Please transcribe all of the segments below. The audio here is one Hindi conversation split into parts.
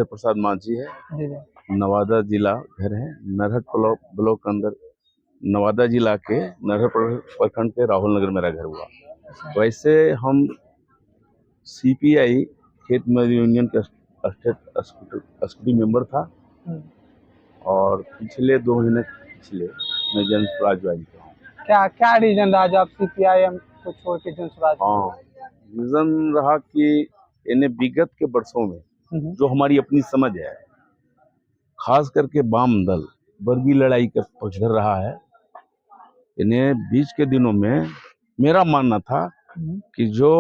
राजेंद्र प्रसाद मांझी है। जी जी। नवादा जिला घर है, नरहट ब्लॉक अंदर नवादा जिला के नरहट प्रखंड के राहुल नगर मेरा घर हुआ। वैसे हम सीपीआई खेत मजदूर यूनियन के स्टेट एक्सिक्यूटिव मेंबर था और पिछले 2 महीने पिछले मैं जन स्वराज ज्वाइन किया हूँ। क्या क्या रीजन रहा जो आप सीपीआईएम को छोड़ के जन स्वराज? हाँ, रीजन रहा कि इन्हें विगत के वर्षों में जो हमारी अपनी समझ है, खास करके वाम दल वर्गीय लड़ाई का पक्षधर रहा है। इन्हें बीच के दिनों में मेरा मानना था कि जो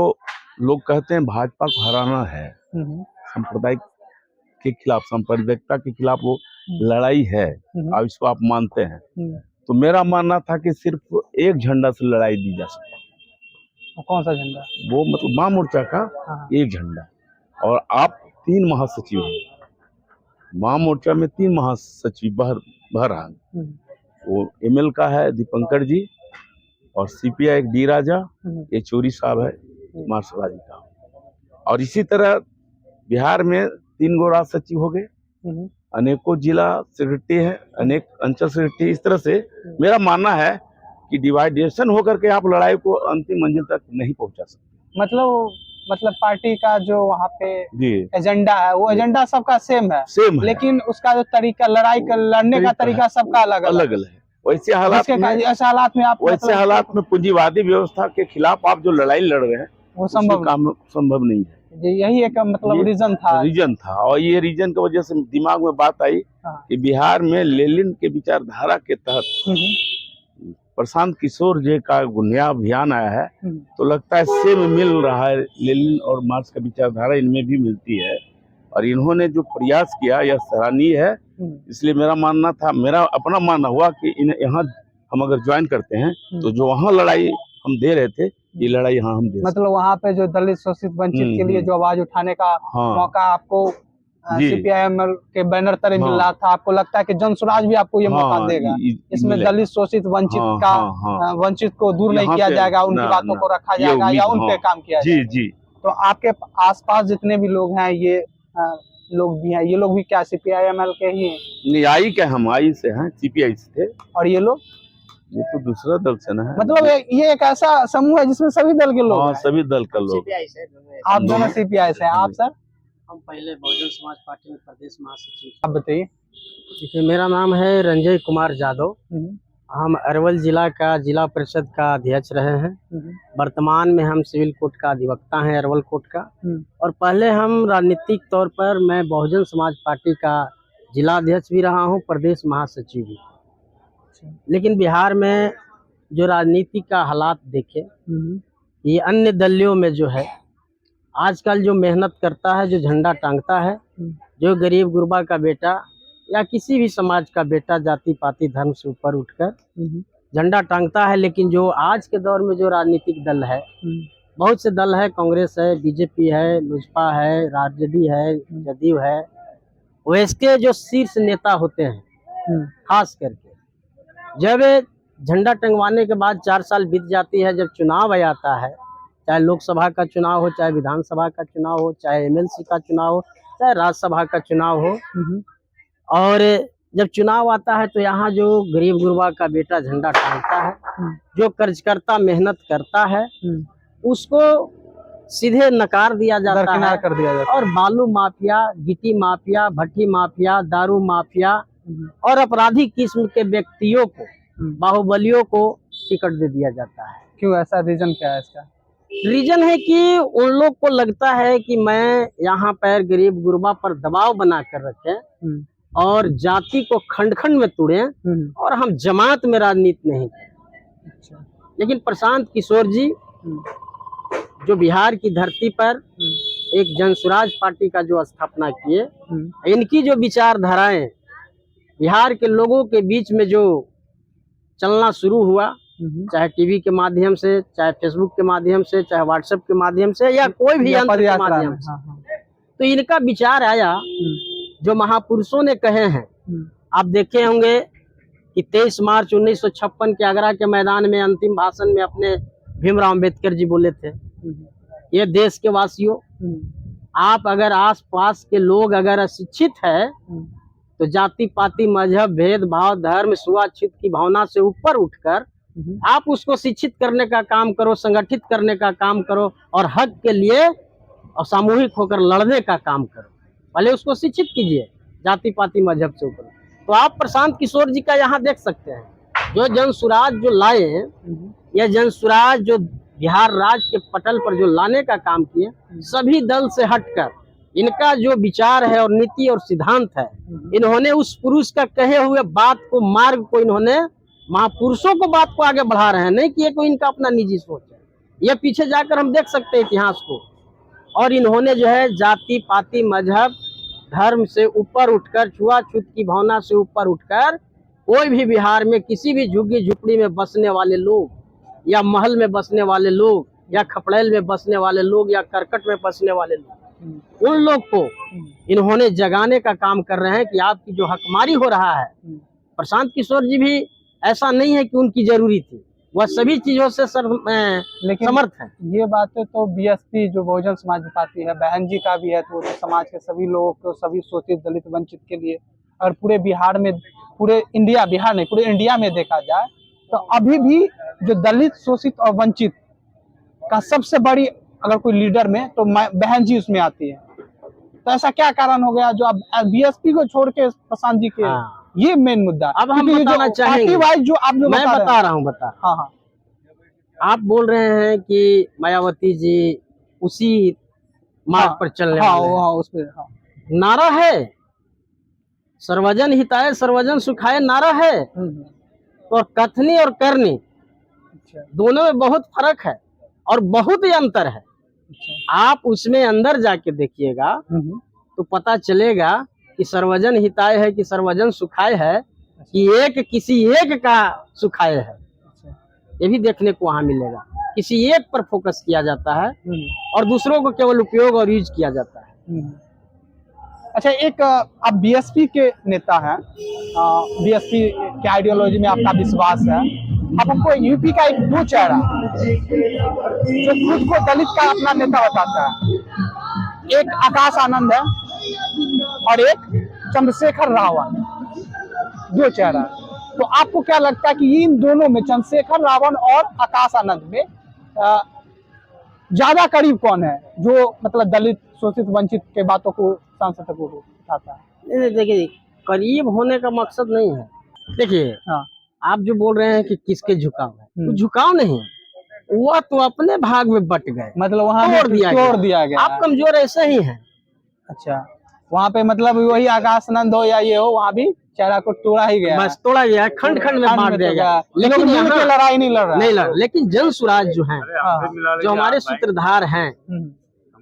लोग कहते हैं भाजपा को हराना है, सांप्रदायिक के खिलाफ, सांप्रदायिकता के खिलाफ वो लड़ाई है, अब इसको आप मानते हैं, तो मेरा मानना था कि सिर्फ एक झंडा से लड़ाई दी जा सकती है। कौन सा झंडा? वो मतलब वाम मोर्चा का एक झंडा। और आप 3 महासचिव हैं, वाम मोर्चा में 3 महासचिव बह रहा है। वो एमएल का है दीपंकर जी, और सीपीआई एक डी राजा, ये चोरी साहब है मार्शल का। और इसी तरह बिहार में 3 गो राज सचिव हो गए, अनेकों जिला सेक्रेटरी है, अनेक अंचल सेक्रेटरी। इस तरह से मेरा मानना है कि डिवाइडेशन होकर के आप लड़ाई को अंतिम मंजिल तक नहीं पहुंचा सकते। मतलब पार्टी का जो वहाँ पे एजेंडा है वो एजेंडा सबका सेम है, लेकिन उसका जो तरीका लड़ने का तरीका सबका अलग अलग है। वैसे हालात में पूंजीवादी व्यवस्था के खिलाफ आप जो लड़ाई लड़ रहे हैं वो संभव नहीं है। यही एक मतलब रीजन था। और ये रीजन की वजह से दिमाग में बात आई कि बिहार में लेनिन के विचारधारा के तहत प्रशांत किशोर जी का नया अभियान आया है, तो लगता है सेम मिल रहा है, लेनिन और मार्क्स का विचारधारा इनमें भी मिलती है। और इन्होंने जो प्रयास किया यह सराहनीय है। इसलिए मेरा अपना मानना हुआ कि यहाँ हम अगर ज्वाइन करते हैं तो जो वहाँ लड़ाई हम दे रहे थे, ये लड़ाई यहाँ हम दे, मतलब वहाँ पे जो दलित शोषित वंचित के लिए जो आवाज उठाने का मौका आपको सीपीआईएम के बैनर तले मिल रहा था, आपको लगता है कि जन स्वराज भी आपको ये मौका देगा? इसमें दलित शोषित वंचित को दूर नहीं किया जाएगा, उनकी बातों को रखा जाएगा या उन पे काम किया जाएगा? जी। तो आपके आसपास जितने भी लोग हैं, ये लोग भी हैं, ये लोग भी क्या सीपीआईएमएल के ही नहीं? आई क्या, हम आई से हैं, सीपीआई से थे। और ये लोग? ये तो दूसरा दल से ना है। मतलब ये एक ऐसा समूह है जिसमें सभी दल के लोग हैं? सभी दल का लोग। आप दोनों सीपीआई से हैं? आप सर? हम पहले बहुजन समाज पार्टी में प्रदेश महासचिव। आप बताइए। देखिए, मेरा नाम है रंजय कुमार यादव। हम अरवल जिला का जिला परिषद का अध्यक्ष रहे हैं। वर्तमान में हम सिविल कोर्ट का अधिवक्ता हैं, अरवल कोर्ट का। और पहले हम राजनीतिक तौर पर मैं बहुजन समाज पार्टी का जिला अध्यक्ष भी रहा हूं, प्रदेश महासचिव भी। लेकिन बिहार में जो राजनीति का हालात देखे, ये अन्य दलियों में जो है आजकल जो मेहनत करता है, जो झंडा टांगता है, जो गरीब गुरबा का बेटा या किसी भी समाज का बेटा जाति पाति धर्म से ऊपर उठकर झंडा टांगता है, लेकिन जो आज के दौर में जो राजनीतिक दल है, बहुत से दल है, कांग्रेस है, बीजेपी है, लोजपा है, राजदी है, जदयू है, वैसे जो शीर्ष नेता होते हैं, खास करके जब झंडा टंगवाने के बाद 4 साल बीत जाती है, जब चुनाव आता है, चाहे लोकसभा का चुनाव हो, चाहे विधानसभा का चुनाव हो, चाहे एमएलसी का चुनाव हो, चाहे राज्यसभा का चुनाव हो, और जब चुनाव आता है तो यहाँ जो गरीब गुरबा का बेटा झंडा टांगता है, जो कर्जकर्ता मेहनत करता है, उसको सीधे नकार दिया जाता है, कर दिया जाता है। और बालू माफिया, गिट्टी माफिया, भट्टी माफिया, दारू माफिया और अपराधी किस्म के व्यक्तियों को, बाहुबलियों को टिकट दे दिया जाता है। क्यों, ऐसा रीजन क्या है इसका? रीजन है कि उन लोग को लगता है कि मैं यहाँ पर गरीब गुरबा पर दबाव बना कर रखें और जाति को खंड खंड में तोड़ें और हम जमात में राजनीति नहीं करें। अच्छा। लेकिन प्रशांत किशोर जी जो बिहार की धरती पर एक जन स्वराज पार्टी का जो स्थापना किए, इनकी जो विचारधाराएं बिहार के लोगों के बीच में जो चलना शुरू हुआ, चाहे टीवी के माध्यम से, चाहे फेसबुक के माध्यम से, चाहे व्हाट्सएप के माध्यम से, या कोई भी यंत्र के माध्यम से, तो इनका विचार आया जो महापुरुषों ने कहे हैं। आप देखे होंगे कि 23 मार्च 1956 के आगरा के मैदान में अंतिम भाषण में अपने भीमराव अंबेडकर जी बोले थे, ये देश के वासियों, आप अगर आसपास के लोग अगर अशिक्षित है तो जाति पाति मजहब भेदभाव धर्म छुआछूत की भावना से ऊपर उठकर आप उसको शिक्षित करने का काम करो, संगठित करने का काम करो और हक के लिए और सामूहिक होकर लड़ने का काम करो। पहले उसको शिक्षित कीजिए जाति पाति मजहब से ऊपर। तो आप प्रशांत किशोर जी का यहाँ देख सकते हैं, जो जन सुराज जो लाए हैं, यह जन सुराज जो बिहार राज्य के पटल पर जो लाने का काम किए, सभी दल से हटकर इनका जो विचार है और नीति और सिद्धांत है, इन्होंने उस पुरुष का कहे हुए बात को, मार्ग को, इन्होंने महापुरुषों को बात को आगे बढ़ा रहे हैं, नहीं कि ये कोई इनका अपना निजी सोच है। ये पीछे जाकर हम देख सकते हैं इतिहास को। और इन्होंने जो है जाति पाति मजहब धर्म से ऊपर उठकर, छुआछूत की भावना से ऊपर उठकर, कोई भी बिहार में किसी भी झुग्गी झुपड़ी में बसने वाले लोग या महल में बसने वाले लोग या खपड़ेल में बसने वाले लोग या करकट में बसने वाले लोग, उन लोग को इन्होंने जगाने का काम कर रहे हैं कि आपकी जो हकमारी हो रहा है। प्रशांत किशोर जी भी ऐसा नहीं है कि उनकी जरूरी थी, वह सभी चीजों से समर्थ है। ये बातें तो बीएसपी जो बहुजन समाज पार्टी है, बहन जी का भी है, तो समाज के सभी लोगों को, सभी शोषित दलित वंचित के लिए, और पूरे बिहार में, पूरे इंडिया, बिहार नहीं पूरे इंडिया में देखा जाए तो अभी भी जो दलित शोषित और वंचित का सबसे बड़ी अगर कोई लीडर में तो बहन जी उसमें आती है। तो ऐसा क्या कारण हो गया जो अब बीएसपी को छोड़ के प्रशांत जी के ये मेन मुद्दा। अब हम बताना चाहेंगे, जो आप जो मैं बता रहा हूँ। हाँ, आप बोल रहे हैं कि मायावती जी उसी मार्ग पर चलने वाले हैं। उसमें नारा है सर्वजन हिताय सर्वजन सुखाय नारा है, और कथनी और करनी दोनों में बहुत फर्क है और बहुत ही अंतर है। आप उसमें अंदर जाके देखिएगा तो पता चलेगा कि सर्वजन हिताय है कि सर्वजन सुखाय है, कि एक किसी एक का सुखाय है। ये भी देखने को वहां मिलेगा। किसी एक पर फोकस किया जाता है और दूसरों को केवल उपयोग और यूज किया जाता है। अच्छा, एक आप बीएसपी के नेता हैं, बीएसपी के आइडियोलॉजी में आपका विश्वास है। अब हमको यूपी का एक दो चेहरा जो खुद को दलित का अपना नेता बताता है, एक आकाश आनंद है और एक चंद्रशेखर रावण, दो चेहरा। तो आपको क्या लगता है कि इन दोनों में, चंद्रशेखर रावण और आकाश आनंद में ज्यादा करीब कौन है, जो मतलब दलित शोषित वंचित के बातों को सांसद को उठाता है? देखिए, करीब होने का मकसद नहीं है। देखिए, आप जो बोल रहे हैं कि किसके झुकाव है, तो झुकाव नहीं, वह तो अपने भाग में बट गए, मतलब वहाँ तोड़ दिया गया। आप कमजोर ऐसे ही हैं। अच्छा, वहाँ पे मतलब वही आकाश आनंद हो या ये हो, वहाँ भी चेहरा को तोड़ा ही गया, बस तोड़ा गया, खंड खंड में बांट दिया गया। लेकिन यहाँ लड़ाई नहीं लड़ रहा, लेकिन जन सुराज जो है, जो हमारे सूत्रधार हैं,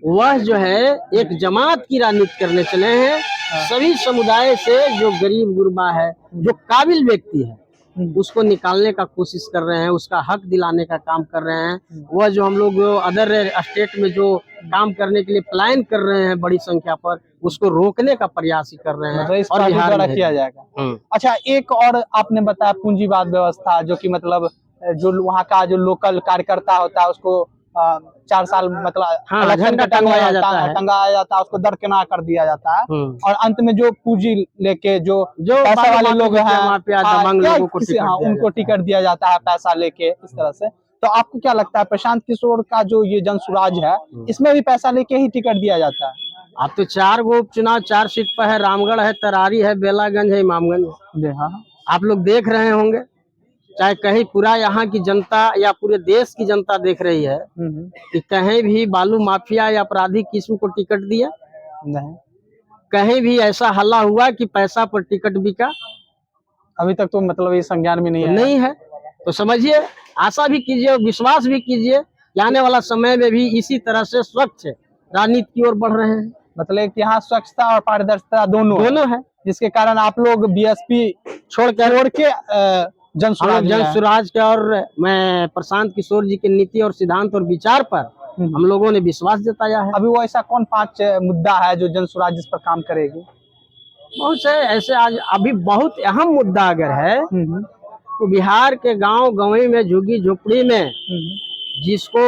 वह जो है एक जमात की राजनीति करने चले हैं। सभी समुदाय से जो गरीब गुरबा है, जो काबिल व्यक्ति है, उसको निकालने का कोशिश कर रहे हैं, उसका हक दिलाने का काम कर रहे हैं। वह जो हम लोग अदर स्टेट में जो काम करने के लिए प्लान कर रहे हैं बड़ी संख्या पर, उसको रोकने का प्रयास कर रहे हैं, और बिहार में किया जाएगा। अच्छा, एक और आपने बताया पूंजीवाद व्यवस्था, जो कि मतलब जो वहाँ का जो लोकल कार्यकर्ता होता है उसको 4 साल मतलब झंडा टंगाया जाता है, उसको दरकिनार कर दिया जाता है, और अंत में जो पूंजी लेके जो पैसा वाले लोग हैं उनको टिकट दिया जाता है पैसा लेके, इस तरह से। तो आपको क्या लगता है प्रशांत किशोर का जो ये जन सुराज है, इसमें भी पैसा लेके ही टिकट दिया जाता है? अब तो 4 गो उपचुनाव 4 सीट पर है, रामगढ़ है, तरारी है, बेलागंज है, इमामगंज। आप लोग देख रहे होंगे, चाहे कहीं पूरा यहाँ की जनता या पूरे देश की जनता देख रही है कि कहीं भी बालू माफिया या अपराधी किस्म को टिकट दिया नहीं, कहीं भी ऐसा हल्ला हुआ कि पैसा पर टिकट बिका? अभी तक तो मतलब ये संज्ञान में नहीं है। तो समझिए, आशा भी कीजिए और विश्वास भी कीजिए कि आने वाला समय में भी इसी तरह से स्वच्छ राजनीति की ओर बढ़ रहे हैं। मतलब यहाँ स्वच्छता और पारदर्शिता दोनों है, जिसके कारण आप लोग बीएसपी छोड़ के जन सुराज के और मैं प्रशांत किशोर जी के नीति और सिद्धांत और विचार पर हम लोगों ने विश्वास जताया है। अभी वो ऐसा कौन 5 मुद्दा है जो जन सुराज जिस पर काम करेगी? बहुत से ऐसे आज अभी बहुत अहम मुद्दा अगर है तो बिहार के गांव में झुग्गी झोपड़ी में जिसको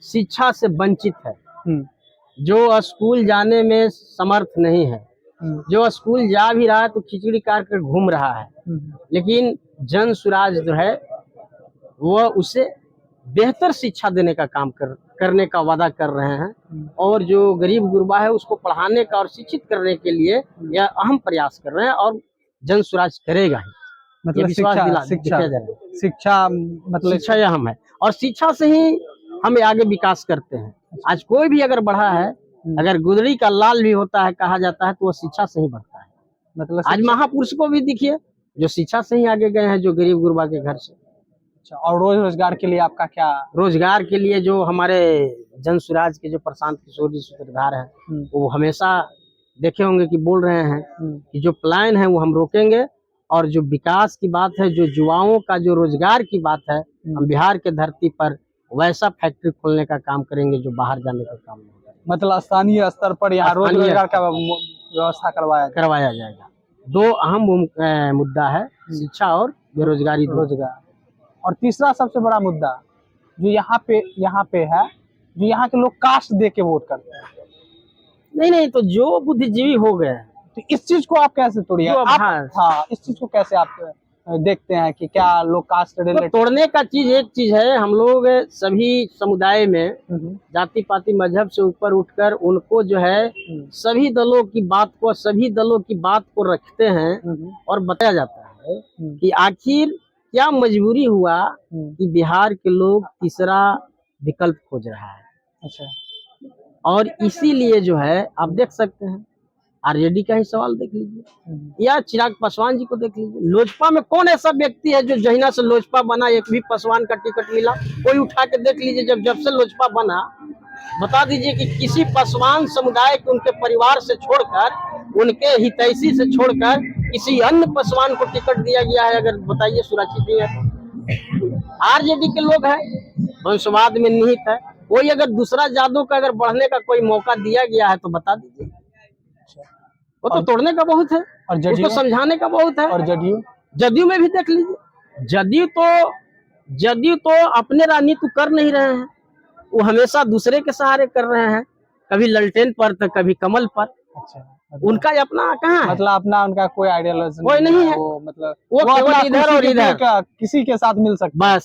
शिक्षा से वंचित है, जो स्कूल जाने में समर्थ नहीं है, जो स्कूल जा भी रहा है तो खिचड़ी काट कर घूम रहा है, लेकिन जन स्वराज जो है वह उसे बेहतर शिक्षा देने का काम करने का वादा कर रहे हैं और जो गरीब गुरबा है उसको पढ़ाने का और शिक्षित करने के लिए यह अहम प्रयास कर रहे हैं और जन स्वराज करेगा ही। मतलब शिक्षा यह अहम है और शिक्षा से ही हम आगे विकास करते हैं। आज कोई भी अगर बढ़ा है, अगर गुदड़ी का लाल भी होता है कहा जाता है तो वो शिक्षा से ही बढ़ता है। मतलब आज महापुरुष को भी देखिए जो शिक्षा से ही आगे गए हैं, जो गरीब गुरबा के घर से। और रोजगार के लिए आपका क्या? रोजगार के लिए जो हमारे जन स्वराज के जो प्रशांत किशोर जी सूत्रधार हैं वो हमेशा देखे होंगे कि बोल रहे हैं कि जो प्लान है वो हम रोकेंगे और जो विकास की बात है, जो युवाओं का जो रोजगार की बात है, हम बिहार के धरती पर वैसा फैक्ट्री खोलने का काम करेंगे जो बाहर जाने का काम नहीं करेंगे। मतलब स्थानीय स्तर पर यहाँ रोजगार का व्यवस्था करवाया जाएगा। दो अहम मुद्दा है, शिक्षा और बेरोजगारी। रोजगार और तीसरा सबसे बड़ा मुद्दा जो यहाँ पे है, जो यहाँ के लोग कास्ट दे के वोट करते हैं। नहीं, तो जो बुद्धिजीवी हो गए तो इस चीज को आप कैसे तोड़िए? हाँ, इस चीज को कैसे आप देखते हैं कि क्या लोग कास्ट रिलेटेड? तोड़ने का चीज एक चीज है, हम लोग सभी समुदाय में जाति पाति मजहब से ऊपर उठकर उनको जो है सभी दलों की बात को रखते हैं और बताया जाता है कि आखिर क्या मजबूरी हुआ कि बिहार के लोग तीसरा विकल्प खोज रहा है। अच्छा। और इसीलिए जो है आप देख सकते हैं आरजेडी का ही सवाल देख लीजिए या चिराग पासवान जी को देख लीजिए। लोजपा में कौन ऐसा व्यक्ति है जो जहिना से लोजपा बना एक भी पासवान का टिकट मिला? कोई उठा के देख लीजिए। जब से लोजपा बना बता दीजिए कि किसी पासवान समुदाय के उनके परिवार से छोड़कर, उनके हितैषी से छोड़कर किसी अन्य पासवान को टिकट दिया गया है? अगर बताइए सुरक्षित ही है। आरजेडी के लोग हैं, वंशवाद में निहित है। कोई अगर दूसरा जादू का अगर बढ़ने का कोई मौका दिया गया है तो बता दीजिए। वो तो तोड़ने का बहुत है और उसको समझाने का बहुत है। और जदयू में भी देख लीजिए, जदयू तो अपने राजनीति कर नहीं रहे हैं, वो हमेशा दूसरे के सहारे कर रहे हैं, कभी ललटेन पर तो कभी कमल पर। अच्छा। उनका अपना कहाँ है? मतलब अपना उनका कोई आइडियोलॉजी कोई नहीं है। वो मतलब वो केवल इधर और इधर किसी के साथ मिल सकता बस